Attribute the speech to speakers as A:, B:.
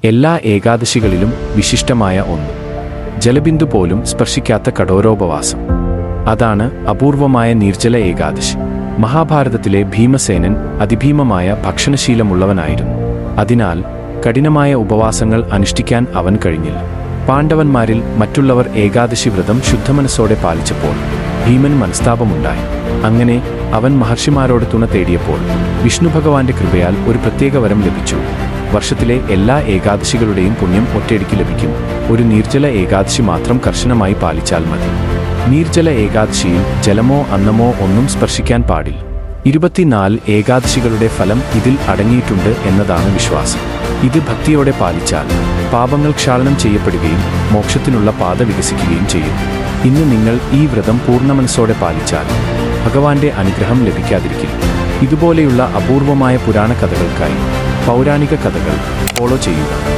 A: എല്ലാ ഏകാദശികളിലും വിശിഷ്ടമായ ഒന്ന്. ജലബിന്ദു പോലും സ്പർശിക്കാത്ത കഠോരോപവാസം. അതാണ് അപൂർവമായ നീർജല ഏകാദശി. മഹാഭാരതത്തിലെ ഭീമസേനൻ അതിഭീമമായ ഭക്ഷണശീലമുള്ളവനായിരുന്നു. അതിനാൽ കഠിനമായ ഉപവാസങ്ങൾ അനുഷ്ഠിക്കാൻ അവൻ കഴിഞ്ഞില്ല. പാണ്ഡവന്മാരിൽ മറ്റുള്ളവർ ഏകാദശി വ്രതം ശുദ്ധമനസ്സോടെ പാലിച്ചപ്പോൾ ഭീമൻ മനസ്താപമുണ്ടായി. അങ്ങനെ അവൻ മഹർഷിമാരോട് തുണ തേടിയപ്പോൾ വിഷ്ണു ഭഗവാന്റെ കൃപയാൽ ഒരു പ്രത്യേക വരം ലഭിച്ചു. വർഷത്തിലെ എല്ലാ ഏകാദശികളുടെയും പുണ്യം ഒറ്റയടിക്ക് ലഭിക്കും. ഒരു നീർജല ഏകാദശി മാത്രം കർശനമായി പാലിച്ചാൽ മതി. നീർജല ഏകാദശിയിൽ ജലമോ അന്നമോ ഒന്നും സ്പർശിക്കാൻ പാടില്ല. 24 ഏകാദശികളുടെ ഫലം ഇതിൽ അടങ്ങിയിട്ടുണ്ട് എന്നതാണ് വിശ്വാസം. ഇത് ഭക്തിയോടെ പാലിച്ചാൽ പാപങ്ങൾ ക്ഷാളനം ചെയ്യപ്പെടുകയും മോക്ഷത്തിനുള്ള പാത വികസിക്കുകയും ചെയ്യും. ഇന്ന് നിങ്ങൾ ഈ വ്രതം പൂർണ്ണമനസ്സോടെ പാലിച്ചാൽ ഭഗവാന്റെ അനുഗ്രഹം ലഭിക്കാതിരിക്കില്ല. ഇതുപോലെയുള്ള അപൂർവമായ പുരാണ കഥകൾക്കായി പൗരാണിക കഥകൾ ഫോളോ ചെയ്യുക.